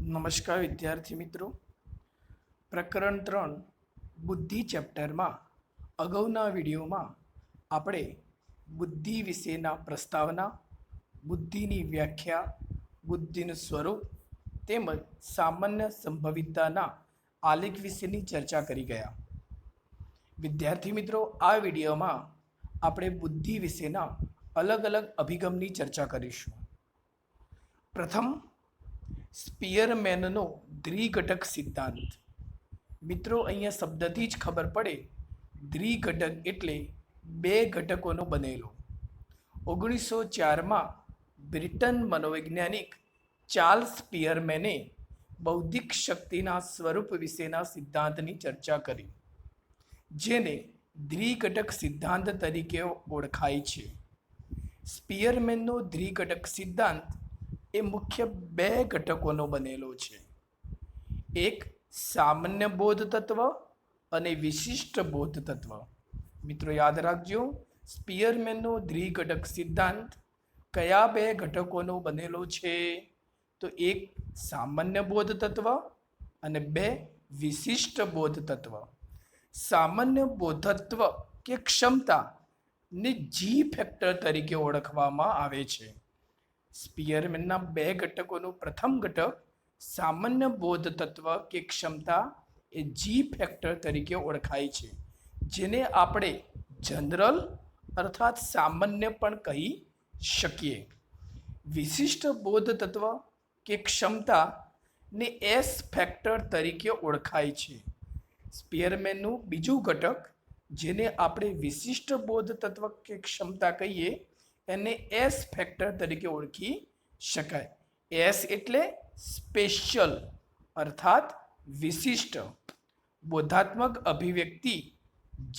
નમસ્કાર વિદ્યાર્થી મિત્રો. પ્રકરણ 3 બુદ્ધિ ચેપ્ટરમાં અગાઉના વિડીયોમાં આપણે બુદ્ધિ વિશેના પ્રસ્તાવના, બુદ્ધિની વ્યાખ્યા, બુદ્ધિનું સ્વરૂપ તેમજ સામાન્ય સંભવિતતાના આલેખ વિશેની ચર્ચા કરી ગયા. વિદ્યાર્થી મિત્રો, આ વિડીયોમાં આપણે બુદ્ધિ વિશેના અલગ અલગ અભિગમની ચર્ચા કરીશું. પ્રથમ, સ્પિયરમેનનો દ્વિઘટક સિદ્ધાંત. મિત્રો, અહીંયા શબ્દથી જ ખબર પડે, દ્વિઘટક એટલે બે ઘટકોનો બનેલો. 1904માં બ્રિટન મનોવૈજ્ઞાનિક ચાર્લ્સ સ્પિયરમેને બૌદ્ધિક શક્તિના સ્વરૂપ વિશેના સિદ્ધાંતની ચર્ચા કરી, જેને દ્વિઘટક સિદ્ધાંત તરીકે ઓળખાય છે. સ્પિયરમેનનો દ્વિઘટક સિદ્ધાંત એ મુખ્ય બે ઘટકોનો બનેલો છે. એક સામાન્ય બોધ તત્વ અને વિશિષ્ટ બોધ તત્વ. મિત્રો યાદ રાખજો, સ્પિયરમેનનો દ્વિઘટક સિદ્ધાંત કયા બે ઘટકોનો બનેલો છે? તો એક સામાન્ય બોધ તત્વ અને બે વિશિષ્ટ બોધ તત્વ. સામાન્ય બોધત્વ કે ક્ષમતા ને જી ફેક્ટર તરીકે ઓળખવામાં આવે છે. સ્પિયરમેનના બે ઘટકોનું પ્રથમ ઘટક સામાન્ય બોધ તત્વ કે ક્ષમતા એ જી ફેક્ટર તરીકે ઓળખાય છે, જેને આપણે જનરલ અર્થાત સામાન્ય પણ કહી શકીએ. વિશિષ્ટ બોધ તત્વ કે ક્ષમતા ને એસ ફેક્ટર તરીકે ઓળખાય છે. સ્પિયરમેનનું બીજું ઘટક, જેને આપણે વિશિષ્ટ બોધ તત્વ કે ક્ષમતા કહીએ, એને એસ ફેક્ટર તરીકે ઓળખી શકાય. એસ એટલે સ્પેશિયલ અર્થાત વિશિષ્ટ. બોધાત્મક અભિવ્યક્તિ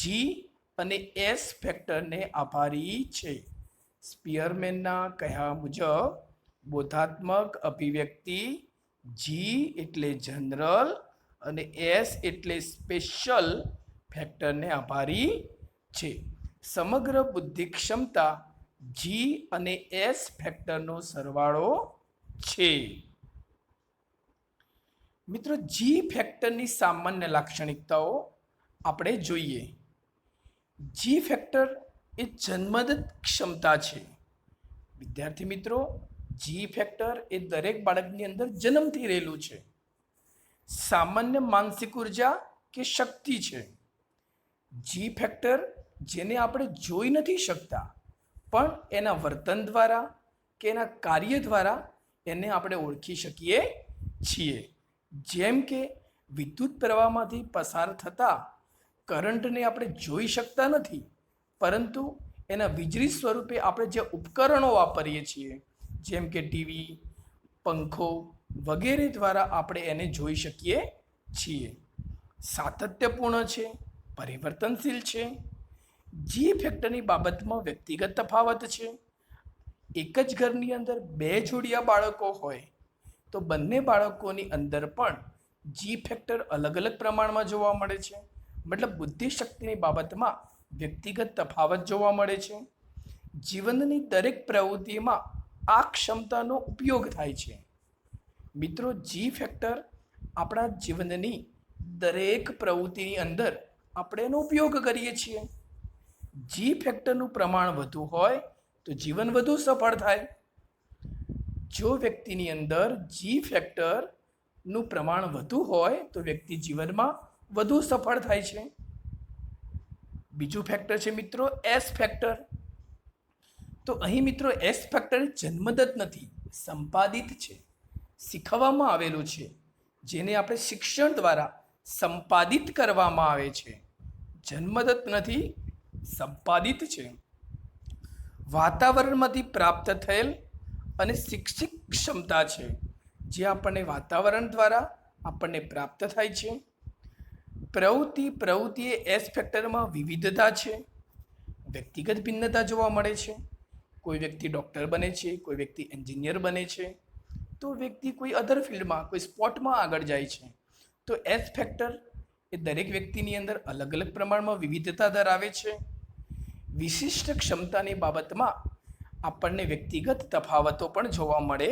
જી અને એસ ફેક્ટરને આભારી છે. સ્પિયરમેનના કહ્યા મુજબ બોધાત્મક અભિવ્યક્તિ જી એટલે જનરલ અને એસ એટલે સ્પેશિયલ ફેક્ટરને આભારી છે. સમગ્ર બુદ્ધિ ક્ષમતા જી અને એસ ફેક્ટરનો સરવાળો છે. મિત્રો, જી ફેક્ટરની સામાન્ય લાક્ષણિકતાઓ આપણે જોઈએ. જી ફેક્ટર એ જન્મદત્ત ક્ષમતા છે. વિદ્યાર્થી મિત્રો, જી ફેક્ટર એ દરેક બાળકની અંદર જન્મથી રહેલું છે. સામાન્ય માનસિક ઉર્જા કે શક્તિ છે. જી ફેક્ટર જેને આપણે જોઈ નથી શકતા, પણ એના વર્તન દ્વારા કે એના કાર્ય દ્વારા એને આપણે ઓળખી શકીએ છીએ. જેમ કે વિદ્યુત પ્રવાહમાંથી પસાર થતા કરંટને આપણે જોઈ શકતા નથી, પરંતુ એના વીજળી સ્વરૂપે આપણે જે ઉપકરણો વાપરીએ છીએ, જેમ કે ટીવી, પંખો વગેરે દ્વારા આપણે એને જોઈ શકીએ છીએ. સાતત્યપૂર્ણ છે, પરિવર્તનશીલ છે. જી ફેક્ટરની બાબતમાં વ્યક્તિગત તફાવત છે. એક જ ઘરની અંદર બે જોડિયા બાળકો હોય તો બંને બાળકોની અંદર પણ જી ફેક્ટર અલગ અલગ પ્રમાણમાં જોવા મળે છે. મતલબ બુદ્ધિશક્તિની બાબતમાં વ્યક્તિગત તફાવત જોવા મળે છે. જીવનની દરેક પ્રવૃત્તિમાં આ ક્ષમતાનો ઉપયોગ થાય છે. મિત્રો, જી ફેક્ટર આપણા જીવનની દરેક પ્રવૃત્તિની અંદર આપણે એનો ઉપયોગ કરીએ છીએ. જી ફેક્ટરનું પ્રમાણ વધુ હોય તો જીવન વધુ સફળ થાય. જો વ્યક્તિની અંદર જી ફેક્ટરનું પ્રમાણ વધુ હોય તો વ્યક્તિ જીવનમાં વધુ સફળ થાય છે. બીજું ફેક્ટર છે મિત્રો એસ ફેક્ટર. તો અહીં મિત્રો એસ ફેક્ટર જન્મદત્ત નથી, સંપાદિત છે, શીખવવામાં આવેલું છે, જેને આપણે શિક્ષણ દ્વારા સંપાદિત કરવામાં આવે છે. જન્મદત્ત નથી, સંપાદિત છે. વાતાવરણમાંથી પ્રાપ્ત થયેલ અને શિક્ષિત ક્ષમતા છે, જે આપણને વાતાવરણ દ્વારા આપણને પ્રાપ્ત થાય છે. પ્રવૃત્તિ એ એસ ફેક્ટરમાં વિવિધતા છે. વ્યક્તિગત ભિન્નતા જોવા મળે છે. કોઈ વ્યક્તિ ડૉક્ટર બને છે, કોઈ વ્યક્તિ એન્જિનિયર બને છે, તો વ્યક્તિ કોઈ અધર ફિલ્ડમાં, કોઈ સ્પોર્ટમાં આગળ જાય છે. તો એસ ફેક્ટર એ દરેક વ્યક્તિની અંદર અલગ અલગ પ્રમાણમાં વિવિધતા ધરાવે છે. વિશિષ્ટ ક્ષમતાની બાબતમાં આપણને વ્યક્તિગત તફાવતો પણ જોવા મળે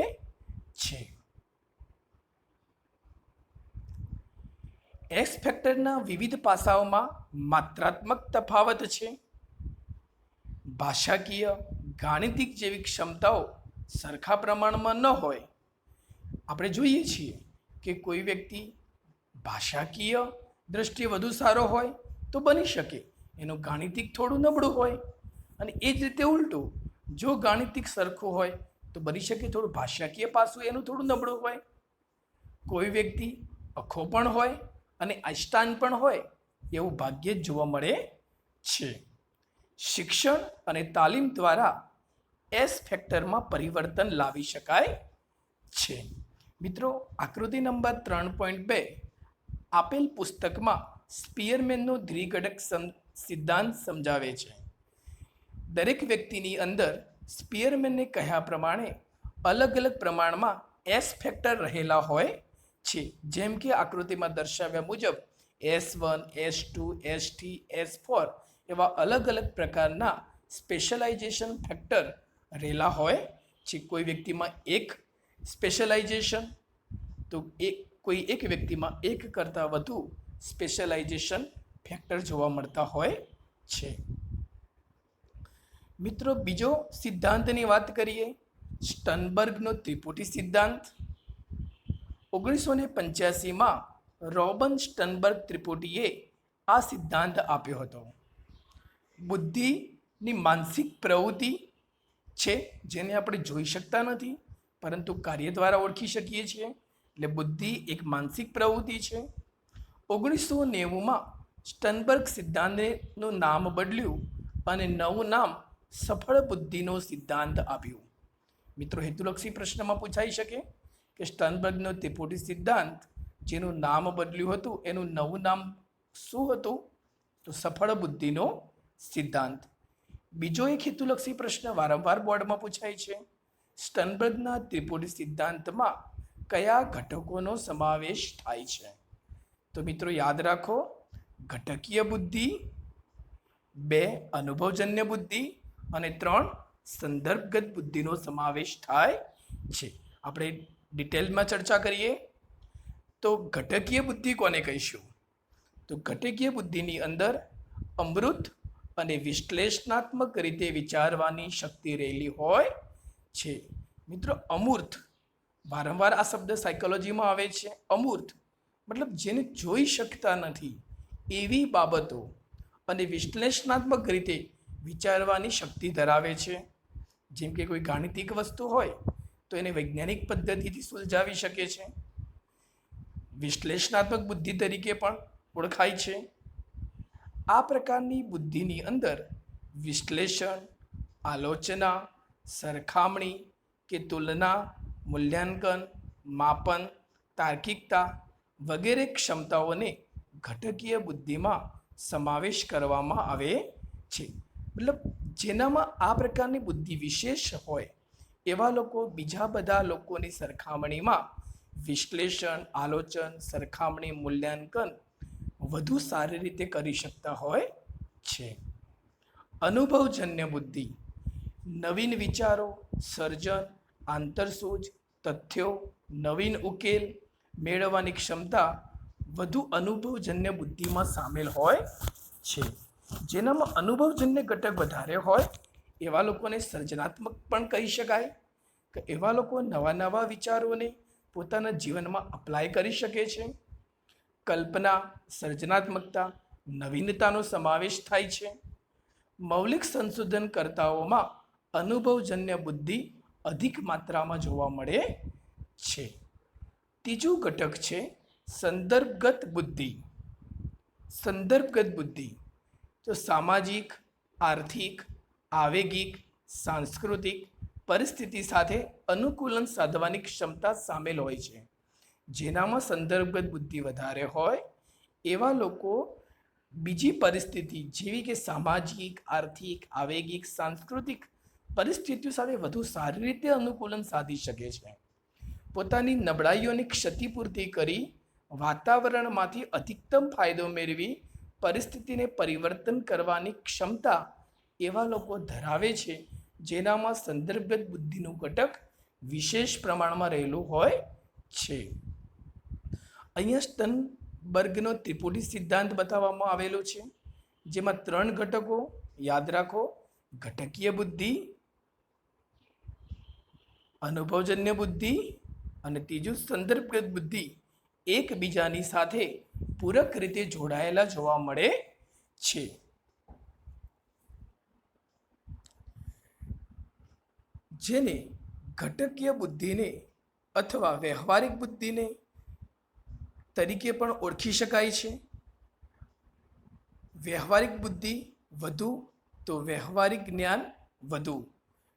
છે. એસ ફેક્ટરના વિવિધ પાસાઓમાં માત્રાત્મક તફાવત છે. ભાષાકીય, ગાણિતિક જેવી ક્ષમતાઓ સરખા પ્રમાણમાં ન હોય. આપણે જોઈએ છીએ કે કોઈ વ્યક્તિ ભાષાકીય દ્રષ્ટિએ વધુ સારો હોય તો બની શકે એનું ગાણિતિક થોડું નબળું હોય, અને એ જ રીતે ઉલટું, જો ગાણિતિક સરખું હોય તો બની શકે થોડું ભાષાકીય પાસું એનું થોડું નબળું હોય. કોઈ વ્યક્તિ અખો પણ હોય અને અષ્ટાંગ પણ હોય એવું ભાગ્યે જ જોવા મળે છે. શિક્ષણ અને તાલીમ દ્વારા એસ ફેક્ટરમાં પરિવર્તન લાવી શકાય છે. મિત્રો, આકૃતિ નંબર 3.2 આપેલ પુસ્તકમાં સ્પીયરમેનનો દ્વિઘટક સિદ્ધાંત સમજાવે છે. દરેક વ્યક્તિની અંદર સ્પીયરમેનને કહ્યા પ્રમાણે અલગ અલગ પ્રમાણમાં એસ ફેક્ટર રહેલા હોય છે. જેમ કે આકૃતિમાં દર્શાવ્યા મુજબ S1, S2, S3, S4 એવા અલગ અલગ પ્રકારના સ્પેશિયલાઇઝેશન ફેક્ટર રહેલા હોય છે. કોઈ વ્યક્તિમાં એક સ્પેશિયલાઇઝેશન તો કોઈ એક વ્યક્તિમાં એક કરતાં વધુ સ્પેશિયલાઇઝેશન ફેક્ટર જોવા મળતા હોય છે. મિત્રો, બીજો સિદ્ધાંતની વાત કરીએ, સ્ટનબર્ગનો ત્રિપુટી સિદ્ધાંત. 1985માં રોબન સ્ટનબર્ગ ત્રિપુટીએ આ સિદ્ધાંત આપ્યો હતો. બુદ્ધિની માનસિક પ્રવૃત્તિ છે જેને આપણે જોઈ શકતા નથી પરંતુ કાર્ય દ્વારા ઓળખી શકીએ છીએ, એટલે બુદ્ધિ એક માનસિક પ્રવૃત્તિ છે. 1990માં સ્ટનબર્ગ સિદ્ધાંતનું નામ બદલ્યું અને નવું નામ સફળ બુદ્ધિનો સિદ્ધાંત આપ્યું. મિત્રો, હેતુલક્ષી પ્રશ્નમાં પૂછાઈ શકે કે સ્ટનબર્ગનો ત્રિપુટી સિદ્ધાંત જેનું નામ બદલ્યું હતું એનું નવું નામ શું હતું? તો સફળ બુદ્ધિનો સિદ્ધાંત. બીજો એક હેતુલક્ષી પ્રશ્ન વારંવાર બોર્ડમાં પૂછાય છે, સ્ટનબર્ગના ત્રિપુટી સિદ્ધાંતમાં કયા ઘટકોનો સમાવેશ થાય છે? તો મિત્રો યાદ રાખો, ઘટકીય બુદ્ધિ, 2 અનુભવજન્ય બુદ્ધિ અને 3 સંદર્ભગત બુદ્ધિનો સમાવેશ થાય છે. આપણે ડિટેલમાં ચર્ચા કરીએ તો ઘટકીય બુદ્ધિ કોને કહીશું? તો ઘટકીય બુદ્ધિની અંદર અમૂર્ત અને વિશ્લેષણાત્મક રીતે વિચારવાની શક્તિ રહેલી હોય છે. મિત્રો, અમૂર્ત, વારંવાર આ શબ્દ સાયકોલોજીમાં આવે છે. અમૂર્ત મતલબ જેને જોઈ શકતા નથી એવી બાબતો અને વિશ્લેષણાત્મક રીતે વિચારવાની શક્તિ ધરાવે છે. જેમ કે કોઈ ગાણિતિક વસ્તુ હોય તો એને વૈજ્ઞાનિક પદ્ધતિથી સુલઝાવી શકે છે. વિશ્લેષણાત્મક બુદ્ધિ તરીકે પણ ઓળખાય છે. આ પ્રકારની બુદ્ધિની અંદર વિશ્લેષણ, આલોચના, સરખામણી કે તુલના, મૂલ્યાંકન, માપન, તાર્કિકતા વગેરે ક્ષમતાઓને ઘટકીય બુદ્ધિમાં સમાવેશ કરવામાં આવે છે. મતલબ જેનામાં આ પ્રકારની બુદ્ધિ વિશેષ હોય એવા લોકો બીજા બધા લોકોની સરખામણીમાં વિશ્લેષણ, આલોચન, સરખામણી, મૂલ્યાંકન વધુ સારી રીતે કરી શકતા હોય છે. અનુભવજન્ય બુદ્ધિ, નવીન વિચારો, સર્જન, આંતરસૂઝ, તથ્યો, નવીન ઉકેલ મેળવવાની ક્ષમતા વધુ અનુભવજન્ય બુદ્ધિમાં સામેલ હોય છે. જેનામાં અનુભવજન્ય ઘટક વધારે હોય એવા લોકોને સર્જનાત્મક પણ કહી શકાય કે એવા લોકો નવા નવા વિચારોને પોતાના જીવનમાં અપ્લાય કરી શકે છે. કલ્પના, સર્જનાત્મકતા, નવીનતાનો સમાવેશ થાય છે. મૌલિક સંશોધનકર્તાઓમાં અનુભવજન્ય બુદ્ધિ અધિક માત્રામાં જોવા મળે છે. ત્રીજું ઘટક છે સંદર્ભગત બુદ્ધિ. સંદર્ભગત બુદ્ધિ તો સામાજિક, આર્થિક, આવેગિક, સાંસ્કૃતિક પરિસ્થિતિ સાથે અનુકૂલન સાધવાની ક્ષમતા સામેલ હોય છે. જેનામાં સંદર્ભગત બુદ્ધિ વધારે હોય એવા લોકો બીજી પરિસ્થિતિ જેવી કે સામાજિક, આર્થિક, આવેગિક, સાંસ્કૃતિક પરિસ્થિતિઓ સાથે વધુ સારી રીતે અનુકૂલન સાધી શકે છે. પોતાની નબળાઈઓની ક્ષતિપૂર્તિ કરી વાતાવરણમાંથી અધિકતમ ફાયદો મેળવી પરિસ્થિતિને પરિવર્તન કરવાની ક્ષમતા એવા લોકો ધરાવે છે જેનામાં સંદર્ભગત બુદ્ધિનું ઘટક વિશેષ પ્રમાણમાં રહેલું હોય છે. અહીંયા બર્ગનો ત્રિપુટી સિદ્ધાંત બતાવવામાં આવેલો છે, જેમાં 3 ઘટકો યાદ રાખો: ઘટકીય બુદ્ધિ, અનુભવજન્ય બુદ્ધિ અને ત્રીજું સંદર્ભગત બુદ્ધિ એકબીજાની સાથે પૂરક રીતે જોડાયેલા જોવા મળે છે. જેને ઘટકીય બુદ્ધિને અથવા વ્યવહારિક બુદ્ધિને તરીકે પણ ઓળખી શકાય છે. વ્યવહારિક બુદ્ધિ વધુ તો વ્યવહારિક જ્ઞાન વધુ.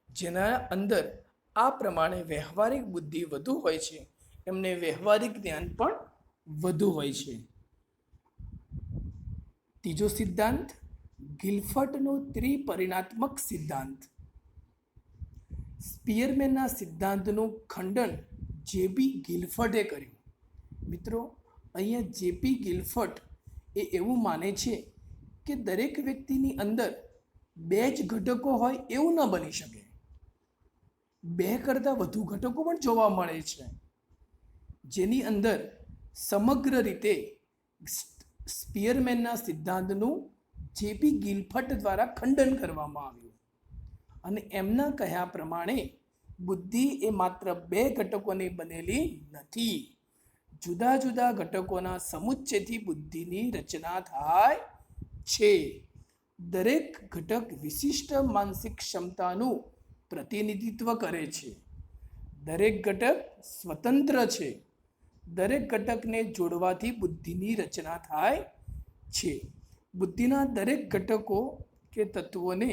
જેના અંદર આ પ્રમાણે વ્યવહારિક બુદ્ધિ વધુ હોય છે, એમને વ્યવહારિક જ્ઞાન પણ વધુ હોય છે. ત્રીજો સિદ્ધાંત, ગિલફર્ટનો ત્રિપરિમાણાત્મક સિદ્ધાંત. સ્પીયરમેનના સિદ્ધાંતનું ખંડન જે.બી. ગિલફર્ટે કર્યું. મિત્રો, અહીંયા જે.પી. ગિલફર્ટ એવું માને છે કે દરેક વ્યક્તિની અંદર 2 જ ઘટકો હોય એવું ન બની શકે. 2 કરતાં વધુ ઘટકો પણ જોવા મળે છે, જેની અંદર સમગ્ર રીતે સ્પીયરમેનના સિદ્ધાંતનું જે.પી. ગિલફર્ટ દ્વારા ખંડન કરવામાં આવ્યું. અને એમના કહ્યા પ્રમાણે બુદ્ધિ એ માત્ર 2 ઘટકોની બનેલી નથી. જુદા જુદા ઘટકોના સમુચ્ચયથી બુદ્ધિની રચના થાય છે. દરેક ઘટક વિશિષ્ટ માનસિક ક્ષમતાનું પ્રતિનિધિત્વ કરે છે. દરેક ઘટક સ્વતંત્ર છે. દરેક ઘટકને જોડવાથી બુદ્ધિની રચના થાય છે. બુદ્ધિના દરેક ઘટકો કે તત્વોને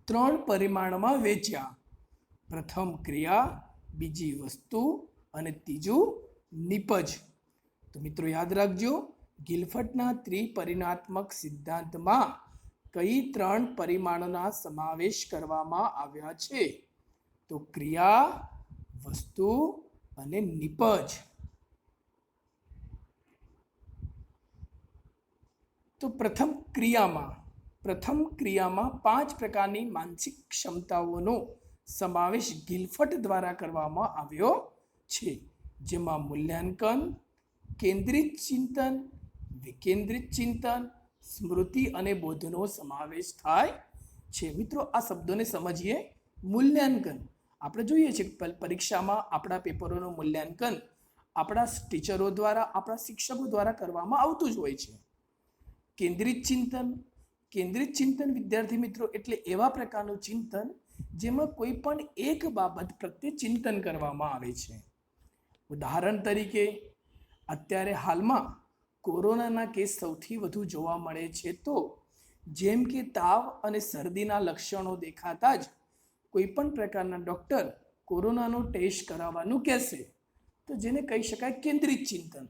3 પરિમાણમાં વહેંચ્યા: પ્રથમ ક્રિયા, બીજી વસ્તુ અને ત્રીજું નિપજ. તો મિત્રો યાદ રાખજો, ગિલફર્ટના ત્રિપરિમાણાત્મક સિદ્ધાંતમાં કઈ 3 પરિમાણોના સમાવેશ કરવામાં આવ્યા છે? તો ક્રિયા, વસ્તુ અને નિપજ. તો પ્રથમ ક્રિયામાં 5 પ્રકારની માનસિક ક્ષમતાઓનો સમાવેશ ગિલફર્ટ દ્વારા કરવામાં આવ્યો છે, જેમાં મૂલ્યાંકન, કેન્દ્રિત ચિંતન, વિકેન્દ્રિત ચિંતન, સ્મૃતિ અને બોધનો સમાવેશ થાય છે. મિત્રો, આ શબ્દોને સમજીએ. મૂલ્યાંકન આપણે જોઈએ છીએ પરીક્ષામાં આપણા પેપરોનું મૂલ્યાંકન આપણા ટીચરો દ્વારા, આપણા શિક્ષકો દ્વારા કરવામાં આવતું જ હોય છે. કેન્દ્રિત ચિંતન વિદ્યાર્થી મિત્રો એટલે એવા પ્રકારનું ચિંતન જેમાં કોઈ પણ એક બાબત પ્રત્યે ચિંતન કરવામાં આવે છે. ઉદાહરણ તરીકે, અત્યારે હાલમાં કોરોનાના કેસ સૌથી વધુ જોવા મળે છે. તો જેમ કે તાવ અને શરદીના લક્ષણો દેખાતા જ કોઈ પણ પ્રકારના ડૉક્ટર કોરોનાનો ટેસ્ટ કરાવવાનું કહેશે, તો જેને કહી શકાય કેન્દ્રિત ચિંતન.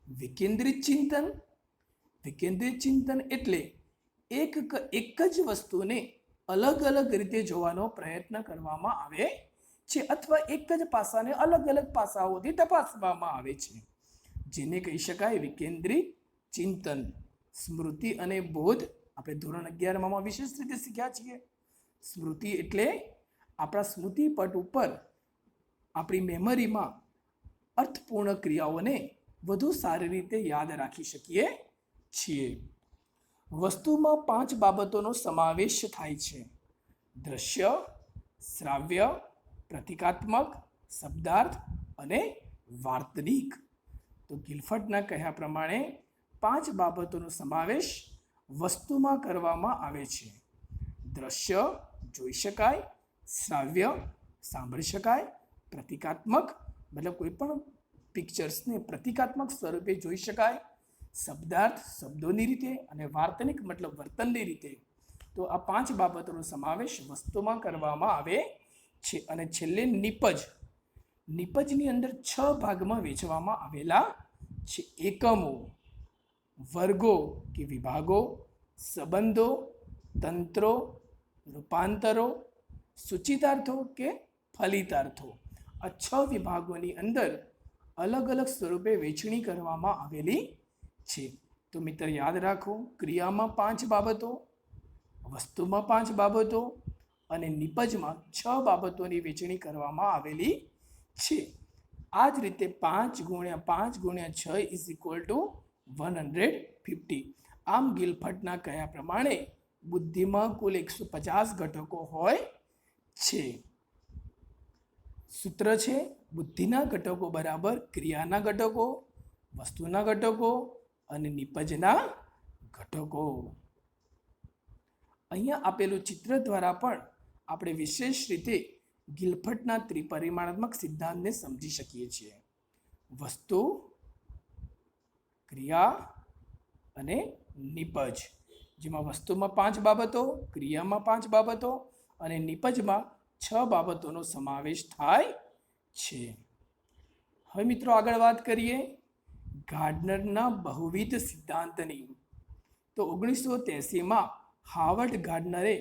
વિકેન્દ્રિત ચિંતન એટલે એક જ વસ્તુને અલગ અલગ રીતે જોવાનો પ્રયત્ન કરવામાં આવે છે, અથવા એક જ પાસાને અલગ અલગ પાસાઓથી તપાસવામાં આવે છે, જેને કહી શકાય વિકેન્દ્રિત ચિંતન. સ્મૃતિ અને બોધ આપણે ધોરણ 11માં વિશેષ રીતે શીખ્યા છીએ. સ્મૃતિ એટલે આપણા સ્મૃતિપટ ઉપર આપણી મેમરીમાં અર્થપૂર્ણ ક્રિયાઓને વધુ સારી રીતે યાદ રાખી શકીએ છીએ. વસ્તુમાં 5 બાબતોનો સમાવેશ થાય છે: દ્રશ્ય, શ્રાવ્ય, પ્રતિકાત્મક, શબ્દાર્થ અને વાર્તનિક. તો ગિલફર્ટના કહ્યા પ્રમાણે 5 બાબતોનો સમાવેશ વસ્તુમાં કરવામાં આવે છે: દ્રશ્ય જોઈ શકાય, શ્રાવ્ય સાંભળી શકાય, પ્રતિકાત્મક મતલબ કોઈ પણ પિક્ચર્સને પ્રતિકાત્મક સ્વરૂપે જોઈ શકાય, શબ્દાર્થ શબ્દોની રીતે અને વાર્તનિક મતલબ વર્તનની રીતે. તો આ 5 બાબતોનો સમાવેશ વસ્તુમાં કરવામાં આવે છે. અને છેલ્લે નિપજની અંદર 6 ભાગમાં વહેંચવામાં આવેલા છે: એકમો, વર્ગો કે વિભાગો, સંબંધો, તંત્રો, રૂપાંતરો, સૂચિતાર્થો કે ફલિતાર્થો. આ 6 વિભાગોની અંદર અલગ અલગ સ્વરૂપે વહેંચણી કરવામાં આવેલી છે. તો મિત્ર યાદ રાખો, ક્રિયામાં 5 બાબતો, વસ્તુમાં 5 બાબતો અને નિપજમાં 6 બાબતોની વહેંચણી કરવામાં આવેલી છે. આ જ રીતે 5 ગુણ્યા 5 ગુણ્યા 6 ઇઝ ઇક્વલ ટુ 150. આમ ગિલફર્ટના કહ્યા પ્રમાણે બુદ્ધિમાં કુલ 150 ઘટકો હોય છે. સૂત્ર છે બુદ્ધિના ઘટકો બરાબર ક્રિયાના ઘટકો, વસ્તુના ઘટકો અને નિપજના ઘટકો. અહીંયા આપેલું ચિત્ર દ્વારા પણ આપણે વિશેષ રીતે ગિલફર્ટના ત્રિપરિમાણાત્મક સિદ્ધાંતને સમજી શકીએ છીએ. વસ્તુ, ક્રિયા અને નિપજ, જેમાં વસ્તુમાં 5 બાબતો, ક્રિયામાં 5 બાબતો અને નિપજમાં 6 બાબતોનો સમાવેશ થાય છે. હવે મિત્રો આગળ વાત કરીએ ગાર્ડનરના બહુવિધ સિદ્ધાંતની. તો 1983માં હાવર્ડ ગાર્ડનરે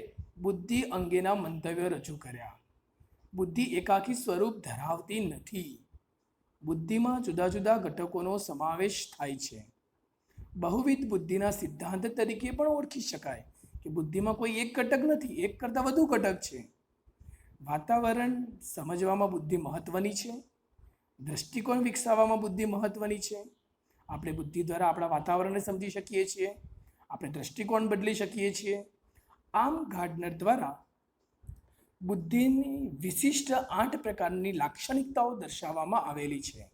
બુદ્ધિ અંગેના મંતવ્યો રજૂ કર્યા. બુદ્ધિ એકાકી સ્વરૂપ ધરાવતી નથી. બુદ્ધિમાં જુદા જુદા ઘટકોનો સમાવેશ થાય છે. બહુવિધ બુદ્ધિના સિદ્ધાંત તરીકે પણ ઓળખી શકાય કે બુદ્ધિમાં કોઈ એક ઘટક નથી, એક કરતાં વધુ ઘટક છે. વાતાવરણ સમજવામાં બુદ્ધિ મહત્વની છે. દૃષ્ટિકોણ વિકસાવવામાં બુદ્ધિ મહત્વની છે. આપણે બુદ્ધિ દ્વારા આપણા વાતાવરણને સમજી શકીએ છીએ, આપણે દૃષ્ટિકોણ બદલી શકીએ છીએ. આમ ગાર્ડનર દ્વારા બુદ્ધિની વિશિષ્ટ 8 પ્રકારની લાક્ષણિકતાઓ દર્શાવવામાં આવેલી છે.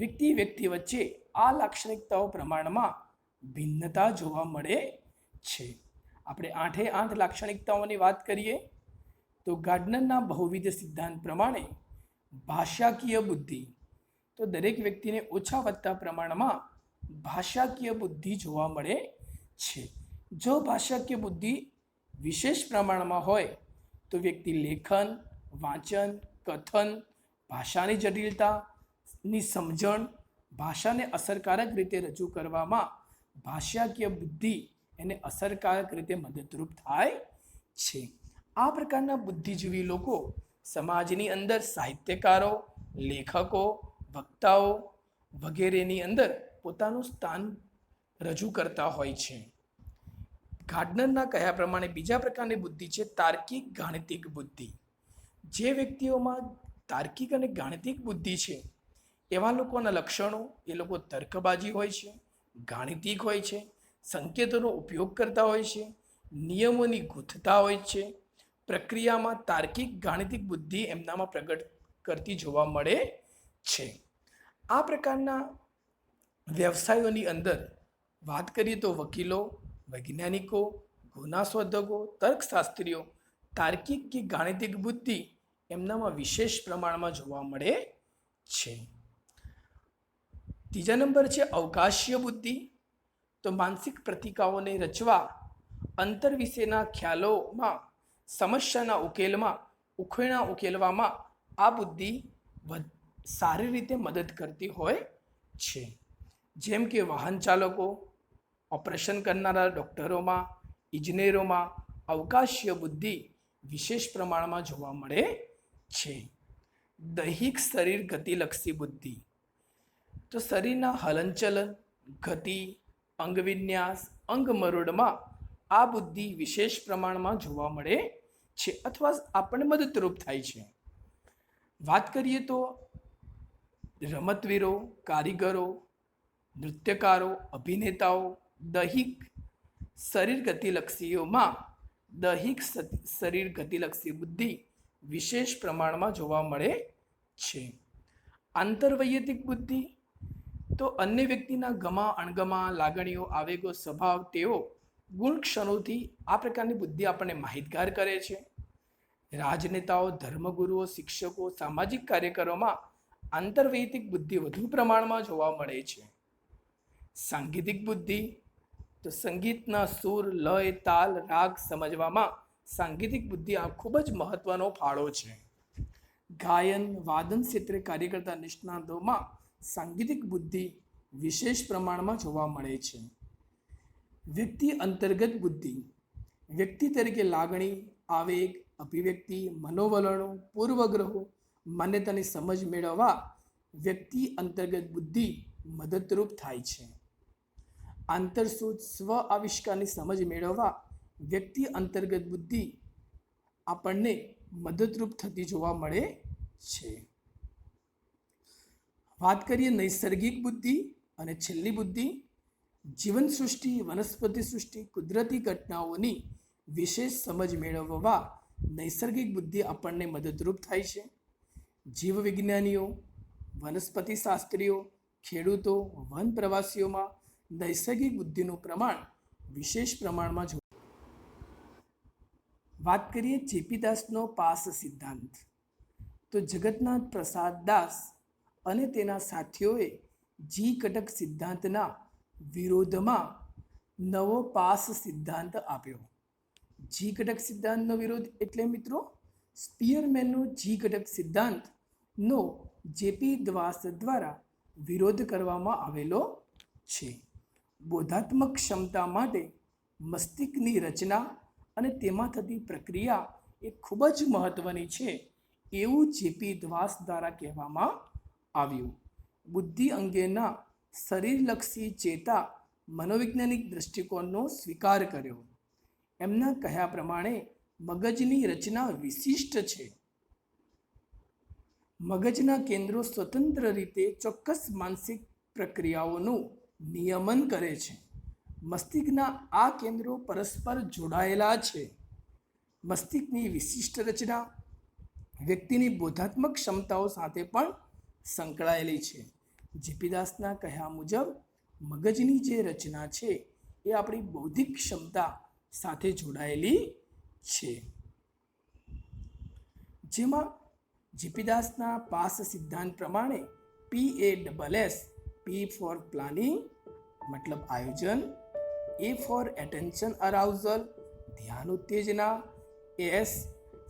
વ્યક્તિ વચ્ચે આ લાક્ષણિકતાઓ પ્રમાણમાં ભિન્નતા જોવા મળે છે. આપણે 8 લાક્ષણિકતાઓની વાત કરીએ તો ગાર્ડનરના બહુવિધ સિદ્ધાંત પ્રમાણે ભાષાકીય બુદ્ધિ, તો દરેક વ્યક્તિને ઓછા વત્તા પ્રમાણમાં ભાષાકીય બુદ્ધિ જોવા મળે છે. જો ભાષાકીય બુદ્ધિ વિશેષ પ્રમાણમાં હોય તો વ્યક્તિ લેખન, વાંચન, કથન, ભાષાની જટિલતાની સમજણ, ભાષાને અસરકારક રીતે રજૂ કરવામાં ભાષાકીય બુદ્ધિ એને અસરકારક રીતે મદદરૂપ થાય છે. આ પ્રકારના બુદ્ધિજીવી લોકો સમાજની અંદર સાહિત્યકારો, લેખકો, વક્તાઓ વગેરેની અંદર પોતાનું સ્થાન રજૂ કરતા હોય છે. ગાર્ડનરના કહ્યા પ્રમાણે બીજા પ્રકારની બુદ્ધિ છે તાર્કિક ગાણિતિક બુદ્ધિ. જે વ્યક્તિઓમાં તાર્કિક અને ગાણિતિક બુદ્ધિ છે એવા લોકોના લક્ષણો, એ લોકો તર્કબાજી હોય છે, ગાણિતિક હોય છે, સંકેતોનો ઉપયોગ કરતા હોય છે, નિયમોની ગૂંથતા હોય છે. પ્રક્રિયામાં તાર્કિક ગાણિતિક બુદ્ધિ એમનામાં પ્રગટ કરતી જોવા મળે છે. આ પ્રકારના વ્યવસાયોની અંદર વાત કરીએ તો વકીલો, વૈજ્ઞાનિકો, ગુનાશોધકો, તર્કશાસ્ત્રીઓ તાર્કિક કે ગાણિતિક બુદ્ધિ એમનામાં વિશેષ પ્રમાણમાં જોવા મળે છે. ત્રીજા નંબર છે અવકાશીય બુદ્ધિ. તો માનસિક પ્રતિકાઓને રચવા, અંતર વિશેના ખ્યાલોમાં, સમસ્યાના ઉકેલવામાં આ બુદ્ધિ સારી રીતે મદદ કરતી હોય છે. જેમ કે વાહન ચાલકો, ઓપરેશન કરનારા ડૉક્ટરોમાં, ઇજનેરોમાં અવકાશીય બુદ્ધિ વિશેષ પ્રમાણમાં જોવા મળે છે. દૈહિક શરીર ગતિલક્ષી બુદ્ધિ. તો શરીરના હલનચલન, ગતિ, અંગવિન્યાસ, અંગમરોડમાં આ બુદ્ધિ વિશેષ પ્રમાણમાં જોવા મળે છે અથવા આપણને મદદરૂપ થાય છે. વાત કરીએ તો રમતવીરો, કારીગરો, નૃત્યકારો, અભિનેતાઓ દૈહિક શરીર ગતિલક્ષીઓમાં દૈહિક શરીર ગતિલક્ષી બુદ્ધિ વિશેષ પ્રમાણમાં જોવા મળે છે. આંતરવૈયક્તિક બુદ્ધિ. તો અન્ય વ્યક્તિના ગમા અણગમા, લાગણીઓ, આવેગો, સ્વભાવ, તેઓ ગુણ ક્ષણોથી આ પ્રકારની બુદ્ધિ આપણને માહિતગાર કરે છે. રાજનેતાઓ, ધર્મગુરુઓ, શિક્ષકો, સામાજિક કાર્યકરોમાં આંતરવૈયક્તિક બુદ્ધિ વધુ પ્રમાણમાં જોવા મળે છે. સાંગીતિક બુદ્ધિ. તો સંગીતના સૂર, લય, તાલ, રાગ સમજવામાં સાંગીતિક બુદ્ધિ આ ખૂબ જ મહત્વનો ફાળો છે. ગાયન, વાદન ક્ષેત્રે કાર્ય કરતા નિષ્ણાતોમાં સાંગીતિક બુદ્ધિ વિશેષ પ્રમાણમાં જોવા મળે છે. વ્યક્તિ અંતર્ગત બુદ્ધિ. વ્યક્તિ તરીકે લાગણી, આવેગ, અભિવ્યક્તિ, મનોવલણો, પૂર્વગ્રહો, માન્યતાની સમજ મેળવવા વ્યક્તિ અંતર્ગત બુદ્ધિ મદદરૂપ થાય છે. આંતરસૂઝ, સ્વ આવિષ્કારની સમજ મેળવવા વ્યક્તિ અંતર્ગત બુદ્ધિ આપણને મદદરૂપ થતી જોવા મળે છે. વાત કરીએ નૈસર્ગિક બુદ્ધિ અને છેલ્લી બુદ્ધિ, જીવન સૃષ્ટિ, વનસ્પતિ સૃષ્ટિ, કુદરતી ઘટનાઓની વિશેષ સમજ મેળવવા નૈસર્ગિક બુદ્ધિ આપણને મદદરૂપ થાય છે. જીવ વિજ્ઞાનીઓ, વનસ્પતિ શાસ્ત્રીઓ, ખેડૂતો, વન પ્રવાસીઓમાં નૈસર્ગિક બુદ્ધિનું પ્રમાણ વિશેષ પ્રમાણમાં જોવા. વાત કરીએ જેપીદાસનો પાસ સિદ્ધાંત, તો જગન્નાથ પ્રસાદ દાસ અને તેના સાથીઓએ જી કટક સિદ્ધાંતના વિરોધમાં નવો પાસ સિદ્ધાંત આપ્યો. જી કટક સિદ્ધાંતનો વિરોધ એટલે મિત્રો સ્પીયરમેનનો જી કટક સિદ્ધાંતનો જેપી દાસ દ્વારા વિરોધ કરવામાં આવેલો છે. બોધાત્મક ક્ષમતા માટે મસ્તિષ્કની રચના અને તેમાં થતી પ્રક્રિયા એ ખૂબ જ મહત્વની છે એવું જેપી દાસ દ્વારા કહેવામાં આવ્યું. બુદ્ધિ અંગેના શરીરલક્ષી ચેતા મનોવૈજ્ઞાનિક દૃષ્ટિકોણનો સ્વીકાર કર્યો. એમના કહ્યા પ્રમાણે મગજની રચના વિશિષ્ટ છે. મગજના કેન્દ્રો સ્વતંત્ર રીતે ચોક્કસ માનસિક પ્રક્રિયાઓનું નિયમન કરે છે. મસ્તિષ્કના આ કેન્દ્રો પરસ્પર જોડાયેલા છે. મસ્તિષ્કની વિશિષ્ટ રચના વ્યક્તિની બોધાત્મક ક્ષમતાઓ સાથે પણ સંકળાયેલી છે. જેપીદાસના કહ્યા મુજબ મગજની જે રચના છે એ આપણી બૌદ્ધિક ક્ષમતા સાથે જોડાયેલી છે. જેમાં જેપીદાસના પાસ સિદ્ધાંત પ્રમાણે PASS, P ફોર પ્લાનિંગ મતલબ આયોજન, A ફોર એટેન્શન અરાઉઝલ ધ્યાન ઉત્તેજના, S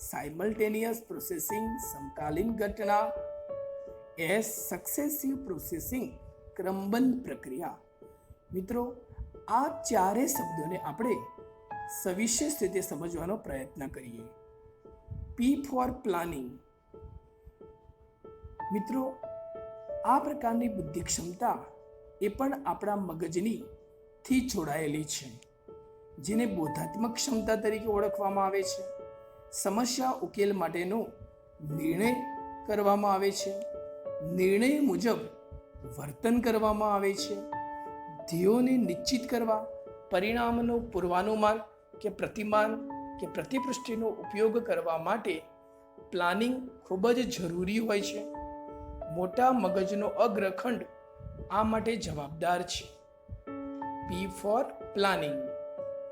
સાયમલ્ટેનિયસ પ્રોસેસિંગ સમકાલીન ઘટના, S સક્સેસિવ પ્રોસેસિંગ ક્રમબંધ પ્રક્રિયા. મિત્રો આ ચારે શબ્દોને આપણે સવિશેષ રીતે સમજવાનો પ્રયત્ન કરીએ. P for planning. મિત્રો આ પ્રકારની બુદ્ધિ ક્ષમતા એ પણ આપણા મગજની થી જોડાયેલી છે, જેને બોધાત્મક ક્ષમતા તરીકે ઓળખવામાં આવે છે. સમસ્યા ઉકેલ માટેનો નિર્ણય કરવામાં આવે છે. નિર્ણય મુજબ વર્તન કરવામાં આવે છે. ધ્યેયોને નિશ્ચિત કરવા, પરિણામનો પૂર્વાનુમાન કે પ્રતિમાન કે પ્રતિપૃષ્ટિનો ઉપયોગ કરવા માટે પ્લાનિંગ ખૂબ જ જરૂરી હોય છે. મોટા મગજનો અગ્રખંડ આ માટે જવાબદાર છે. P for planning.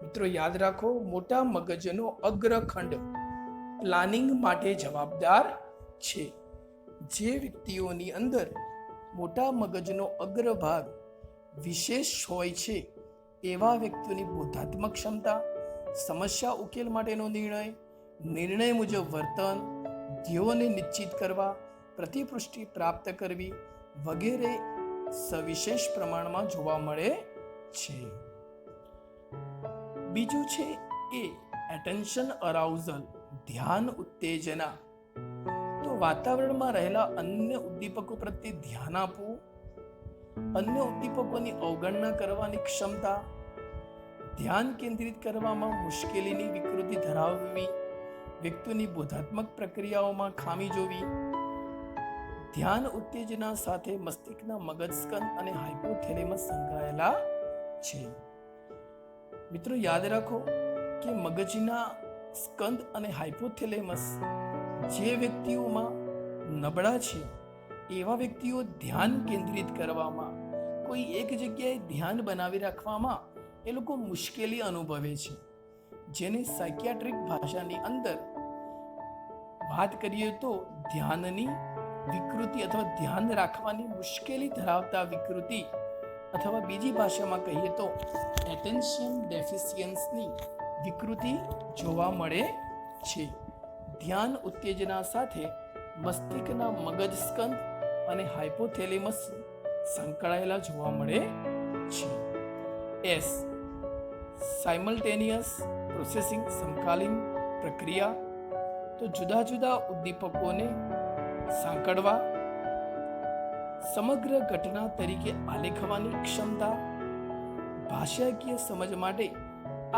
મિત્રો યાદ રાખો, મોટા મગજનો અગ્રખંડ પ્લાનિંગ માટે જવાબદાર છે. જે વ્યક્તિઓની અંદર મોટા મગજનો અગ્રભાગ વિશેષ હોય છે એવા વ્યક્તિઓની બોધાત્મક ક્ષમતા, સમસ્યા ઉકેલ માટેનો નિર્ણય, નિર્ણય મુજબ વર્તન, ધ્યેયોને નિશ્ચિત કરવા, પ્રતિપુષ્ટિ પ્રાપ્ત કરવી વગેરે સવિશેષ પ્રમાણમાં જોવા મળે છે. બીજું છે એટેન્શન અરાઉઝલ ધ્યાન ઉત્તેજના. તો વાતાવરણમાં રહેલા અન્ય ઉદ્દીપકો પ્રત્યે ધ્યાન આપવું, અન્ય ઉદ્દીપકોની અવગણના કરવાની ક્ષમતા, ધ્યાન કેન્દ્રિત કરવામાં મુશ્કેલીની વિકૃતિ ધરાવવી, વ્યક્તિની બોધાત્મક પ્રક્રિયાઓમાં ખામી જોવી. ધ્યાન ઉત્તેજના સાથે મસ્તિષ્કના મગજસ્કંદ અને હાઇપોથેલેમસ સંકળાયેલા છે. મિત્રો યાદ રાખો કે મગજના સ્કંદ અને હાઇપોથેલેમસ જે વ્યક્તિઓમાં નબળા છે એવા વ્યક્તિઓ ધ્યાન કેન્દ્રિત કરવામાં, કોઈ એક જગ્યાએ ધ્યાન બનાવી રાખવામાં એ લોકો મુશ્કેલી અનુભવે છે, જેને સાયકિયાટ્રિક ભાષાની અંદર વાત કરીએ તો ધ્યાનની વિકૃતિ અથવા ધ્યાન રાખવાની મુશ્કેલી ધરાવતા વિકૃતિ અથવા બીજી ભાષામાં કહીએ તો એટેન્શન ડેફિશિયન્સની વિકૃતિ જોવા મળે છે. ધ્યાન ઉત્તેજના સાથે મસ્તિષ્કના મગજસ્કંદ અને હાઇપોથેલેમસ સંકળાયેલા જોવા મળે છે. S સાયમલ્ટેનિયસ પ્રોસેસિંગ સમકાલીન પ્રક્રિયા. તો જુદા જુદા ઉદ્દીપકોને સાંકળવા, સમગ્ર ઘટના તરીકે આલેખવાની ક્ષમતા. ભાષાકીય સમજ માટે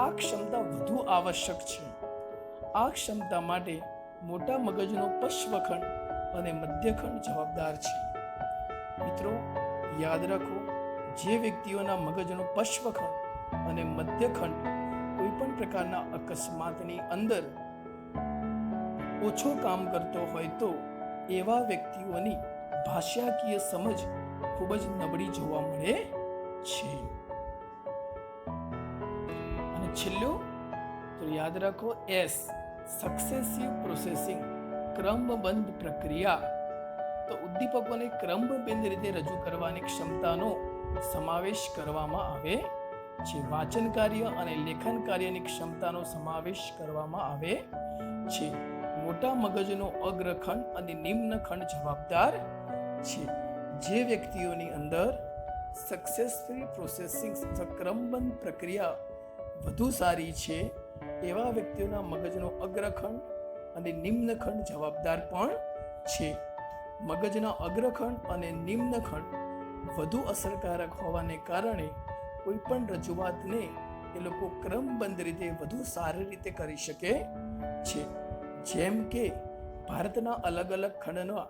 આ ક્ષમતા વધુ આવશ્યક છે. આ ક્ષમતા માટે મોટા મગજનો પશ્ચખંડ અને મધ્યખંડ જવાબદાર છે. મિત્રો યાદ રાખો, જે વ્યક્તિઓના મગજનો પશ્ચખંડ અને મધ્યખંડ કોઈ પણ પ્રકારના અકસ્માતની અંદર ઓછો કામ કરતો હોય તો એવા વ્યક્તિઓની ભાષાકીય સમજ ખૂબ જ નબળી જોવા મળે છે. અને છેલ્લું તો યાદ રાખો, એસ સક્સેસિવ પ્રોસેસિંગ, ક્રમબદ્ધ પ્રક્રિયા. તો ઉદ્દીપકોને ક્રમબદ્ધ રીતે રજૂ કરવાની ક્ષમતાનો સમાવેશ કરવામાં આવે છે. વાંચન કાર્ય અને લેખન કાર્યની ક્ષમતાનો સમાવેશ કરવામાં આવે છે. મોટા મગજનો અગ્રખંડ અને નિમ્નખંડ જવાબદાર છે. જે વ્યક્તિઓની અંદર સક્સેસફુલ પ્રોસેસિંગ, ક્રમબદ્ધ પ્રક્રિયા વધુ સારી છે, એવા વ્યક્તિઓના મગજનો અગ્રખંડ અને નિમ્નખંડ જવાબદાર પણ છે. મગજના અગ્રખંડ અને નિમ્નખંડ વધુ અસરકારક હોવાને કારણે કોઈ પણ રજૂઆતને એ લોકો ક્રમબદ્ધ રીતે વધુ સારી રીતે કરી શકે છે. જેમ કે ભારતના અલગ અલગ ખંડના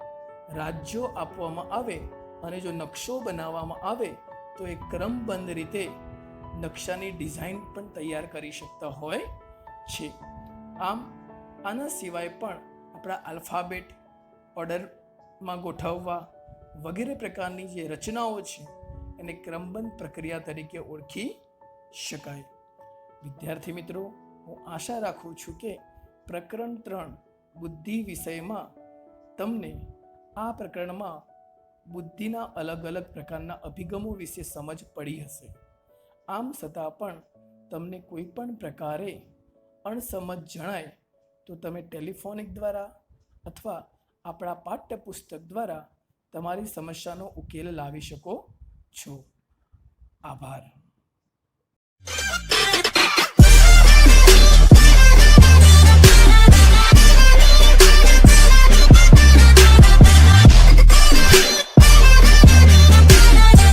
રાજ્યો આપવામાં આવે અને જો નકશો બનાવવામાં આવે તો એ ક્રમબદ્ધ રીતે નકશાની ડિઝાઇન પણ તૈયાર કરી શકતા હોય છે. આમ આના સિવાય પણ આપણા આલ્ફાબેટ ઓર્ડરમાં ગોઠવવા વગેરે પ્રકારની જે રચનાઓ છે એને ક્રમબદ્ધ પ્રક્રિયા તરીકે ઓળખી શકાય. વિદ્યાર્થી મિત્રો, હું આશા રાખું છું કે પ્રકરણ 3 બુદ્ધિ વિષયમાં તમને આ પ્રકરણમાં બુદ્ધિના અલગ અલગ પ્રકારના અભિગમો વિશે સમજ પડી હશે. આમ છતાં પણ તમને કોઈ પણ પ્રકારે અણસમજ જણાય તો તમે ટેલિફોનિક દ્વારા અથવા આપણા પાઠ્યપુસ્તક દ્વારા તમારી સમસ્યાનો ઉકેલ લાવી શકો છો. આભાર.